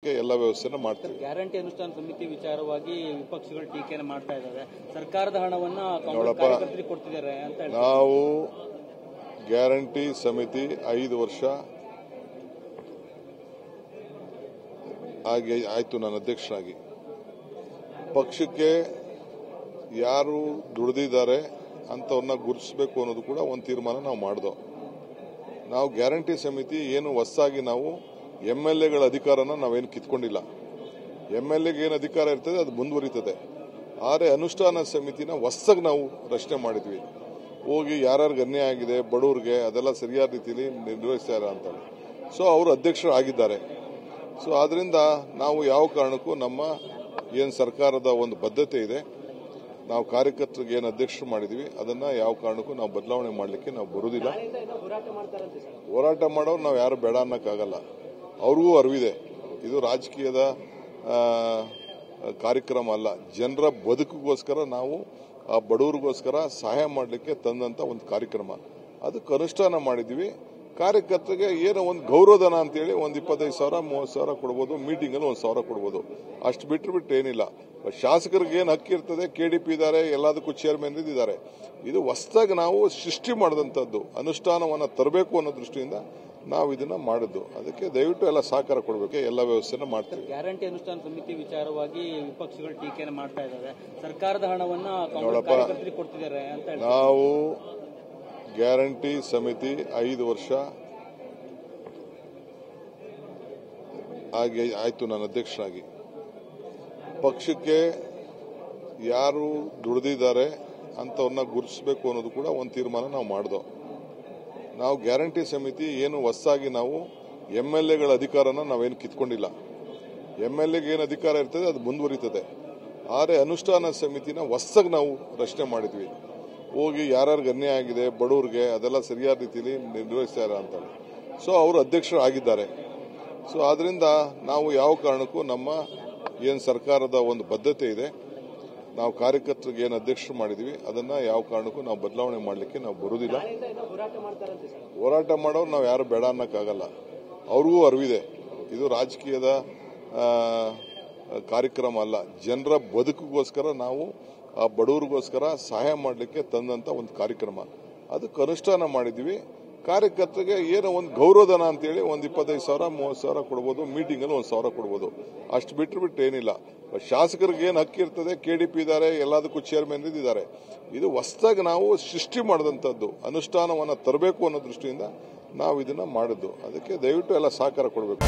ಎಲ್ಲ ವ್ಯವಸ್ಥೆನ ಮಾಡ್ತೀವಿ. ಗ್ಯಾರಂಟಿ ಅನುಷ್ಠಾನ ಸಮಿತಿ ವಿಚಾರವಾಗಿ ವಿಪಕ್ಷಗಳು ಟೀಕೆಯನ್ನು ಮಾಡ್ತಾ ಇದ್ದಾರೆ. ಸರ್ಕಾರದ ಹಣವನ್ನ ಕಾಂಗ್ರೆಸ್ ಕಾರ್ಯಕರ್ತರಿಗೆ ಕೊಡ್ತಿದ್ದಾರೆ ಅಂತ ಹೇಳ್ತಾರೆ. ನಾವು ಗ್ಯಾರಂಟಿ ಸಮಿತಿ 5 ವರ್ಷ ಆಯ್ತು ನಾನು ಅಧ್ಯಕ್ಷನಾಗಿ. ಪಕ್ಷಕ್ಕೆ ಯಾರು ದುಡಿದಿದ್ದಾರೆ ಅಂತವ್ರನ್ನ ಗುರುತಿಸಬೇಕು ಅನ್ನೋದು ಕೂಡ ಒಂದು ತೀರ್ಮಾನ ನಾವು ಮಾಡಿದೋ. ನಾವು ಗ್ಯಾರಂಟಿ ಸಮಿತಿ ಏನು ಹೊಸದಾಗಿ ನಾವು MLAಗಳ ಅಧಿಕಾರನ ನಾವೇನು ಕಿತ್ಕೊಂಡಿಲ್ಲ. MLAಗೆ ಏನು ಅಧಿಕಾರ ಇರ್ತದೆ ಅದು ಮುಂದುವರಿತದೆ. ಆದರೆ ಅನುಷ್ಠಾನ ಸಮಿತಿನ ಹೊಸದಾಗಿ ನಾವು ರಚನೆ ಮಾಡಿದ್ವಿ. ಹೋಗಿ ಯಾರ್ಯಾರಿಗೆ ಅನ್ಯಾಯ ಆಗಿದೆ ಬಡವ್ರಿಗೆ ಅದೆಲ್ಲ ಸರಿಯಾದ ರೀತಿಯಲ್ಲಿ ನಿರ್ವಹಿಸ್ತಾರೆ ಅಂತ. ಸೊ ಅವರು ಅಧ್ಯಕ್ಷರು ಆಗಿದ್ದಾರೆ. ಸೊ ಆದ್ರಿಂದ ನಾವು ಯಾವ ಕಾರಣಕ್ಕೂ ನಮ್ಮ ಏನು ಸರ್ಕಾರದ ಒಂದು ಬದ್ಧತೆ ಇದೆ, ನಾವು ಕಾರ್ಯಕರ್ತರಿಗೆ ಏನು ಅಧ್ಯಕ್ಷರು ಮಾಡಿದ್ವಿ ಅದನ್ನ ಯಾವ ಕಾರಣಕ್ಕೂ ನಾವು ಬದಲಾವಣೆ ಮಾಡಲಿಕ್ಕೆ ನಾವು ಬರುವುದಿಲ್ಲ. ಹೋರಾಟ ಮಾಡೋರು ನಾವು ಯಾರು ಬೇಡ ಅನ್ನಕ್ಕಾಗಲ್ಲ. ಅವ್ರಿಗೂ ಅರಿವಿದೆ ಇದು ರಾಜಕೀಯದ ಕಾರ್ಯಕ್ರಮ ಅಲ್ಲ. ಜನರ ಬದುಕಿಗೋಸ್ಕರ ನಾವು ಆ ಬಡವರಿಗೋಸ್ಕರ ಸಹಾಯ ಮಾಡಲಿಕ್ಕೆ ತಂದಂತ ಒಂದು ಕಾರ್ಯಕ್ರಮ. ಅದಕ್ಕೆ ಅನುಷ್ಠಾನ ಮಾಡಿದ್ವಿ. ಕಾರ್ಯಕರ್ತರಿಗೆ ಏನೋ ಒಂದು ಗೌರವಧನ ಅಂತೇಳಿ ಒಂದು 25,000 30,000 ಕೊಡ್ಬೋದು, ಮೀಟಿಂಗಲ್ಲಿ 1,000 ಕೊಡ್ಬೋದು. ಅಷ್ಟು ಬಿಟ್ಟು ಏನಿಲ್ಲ. ಶಾಸಕರಿಗೆ ಏನು ಹಕ್ಕು ಇರ್ತದೆ, KDP ಇದ್ದಾರೆ, ಎಲ್ಲದಕ್ಕೂ ಚೇರ್ಮನ್ ಇದ್ದಾರೆ. ಇದು ಹೊಸದಾಗಿ ನಾವು ಸೃಷ್ಟಿ ಮಾಡಿದಂಥದ್ದು, ಅನುಷ್ಠಾನವನ್ನು ತರಬೇಕು ಅನ್ನೋ ದೃಷ್ಟಿಯಿಂದ ನಾವು ಇದನ್ನ ಮಾಡಿದ್ದು. ಅದಕ್ಕೆ ದಯವಿಟ್ಟು ಎಲ್ಲ ಸಹಕಾರ ಕೊಡಬೇಕು, ಎಲ್ಲ ವ್ಯವಸ್ಥೆನ ಮಾಡ್ತೀವಿ. ಗ್ಯಾರಂಟಿ ಅನುಷ್ಠಾನ ಸಮಿತಿ ವಿಚಾರವಾಗಿ ವಿಪಕ್ಷಗಳು ಟೀಕೆಯನ್ನು ಮಾಡ್ತಾ ಇದ್ದಾರೆ. ಸರ್ಕಾರದ ಹಣವನ್ನ ಕಾಂಗ್ರೆಸ್ ಕಾರ್ಯಕರ್ತರಿಗೆ ಕೊಡ್ತಿದ್ದಾರೆ ಅಂತ ಹೇಳ್ತಾರೆ. ನಾವು ಗ್ಯಾರಂಟಿ ಸಮಿತಿ 5 ವರ್ಷ ಆಯ್ತು ನಾನು ಅಧ್ಯಕ್ಷನಾಗಿ. ಪಕ್ಷಕ್ಕೆ ಯಾರು ದುಡಿದಿದ್ದಾರೆ ಅಂತವ್ರನ್ನ ಗುರುತಿಸಬೇಕು ಅನ್ನೋದು ಕೂಡ ಒಂದು ತೀರ್ಮಾನ ನಾವು ಮಾಡಿದೋ. ನಾವು ಗ್ಯಾರಂಟಿ ಸಮಿತಿ ಏನು ಹೊಸದಾಗಿ ನಾವು MLAಗಳ ಅಧಿಕಾರನ ನಾವೇನು ಕಿತ್ಕೊಂಡಿಲ್ಲ. MLAಗೆ ಏನು ಅಧಿಕಾರ ಇರ್ತದೆ ಅದು ಮುಂದುವರಿತದೆ. ಆದರೆ ಅನುಷ್ಠಾನ ಸಮಿತಿನ ಹೊಸದಾಗಿ ನಾವು ರಚನೆ ಮಾಡಿದ್ವಿ. ಹೋಗಿ ಯಾರ್ಯಾರಿಗೆ ಅನ್ಯಾಯ ಆಗಿದೆ ಬಡವ್ರಿಗೆ ಅದೆಲ್ಲ ಸರಿಯಾದ ರೀತಿಯಲ್ಲಿ ನಿರ್ವಹಿಸ್ತಾರೆ ಅಂತ. ಸೊ ಅವರು ಅಧ್ಯಕ್ಷರು ಆಗಿದ್ದಾರೆ. ಸೊ ಆದ್ರಿಂದ ನಾವು ಯಾವ ಕಾರಣಕ್ಕೂ ನಮ್ಮ ಏನು ಸರ್ಕಾರದ ಒಂದು ಬದ್ಧತೆ ಇದೆ, ನಾವು ಕಾರ್ಯಕರ್ತರಿಗೆ ಏನು ಅಧ್ಯಕ್ಷರು ಮಾಡಿದ್ವಿ ಅದನ್ನ ಯಾವ ಕಾರಣಕ್ಕೂ ನಾವು ಬದಲಾವಣೆ ಮಾಡಲಿಕ್ಕೆ ನಾವು ಬರುವುದಿಲ್ಲ. ಹೋರಾಟ ಮಾಡೋರು ನಾವು ಯಾರು ಬೇಡ ಅನ್ನಕ್ಕಾಗಲ್ಲ. ಅವ್ರಿಗೂ ಅರಿವಿದೆ ಇದು ರಾಜಕೀಯದ ಕಾರ್ಯಕ್ರಮ ಅಲ್ಲ. ಜನರ ಬದುಕಿಗೋಸ್ಕರ ನಾವು ಆ ಬಡವರಿಗೋಸ್ಕರ ಸಹಾಯ ಮಾಡಲಿಕ್ಕೆ ತಂದಂತ ಒಂದು ಕಾರ್ಯಕ್ರಮ. ಅದಕ್ಕೆ ಅನುಷ್ಠಾನ ಮಾಡಿದ್ವಿ. ಕಾರ್ಯಕರ್ತರಿಗೆ ಏನೋ ಒಂದು ಗೌರವಧನ ಅಂತೇಳಿ ಒಂದು 25,000 30,000 ಕೊಡ್ಬೋದು, ಮೀಟಿಂಗಲ್ಲಿ 1,000 ಕೊಡ್ಬೋದು. ಅಷ್ಟು ಬಿಟ್ಟು ಏನಿಲ್ಲ. ಶಾಸಕರಿಗೆ ಏನು ಹಕ್ಕು ಇರ್ತದೆ, KDP ಇದ್ದಾರೆ, ಎಲ್ಲದಕ್ಕೂ ಚೇರ್ಮನ್ ಇದ್ದಾರೆ. ಇದು ಹೊಸದಾಗಿ ನಾವು ಸೃಷ್ಟಿ ಮಾಡಿದಂಥದ್ದು, ಅನುಷ್ಠಾನವನ್ನು ತರಬೇಕು ಅನ್ನೋ ದೃಷ್ಟಿಯಿಂದ ನಾವು ಇದನ್ನ ಮಾಡಿದ್ದು. ಅದಕ್ಕೆ ದಯವಿಟ್ಟು ಎಲ್ಲ ಸಹಕಾರ ಕೊಡಬೇಕು.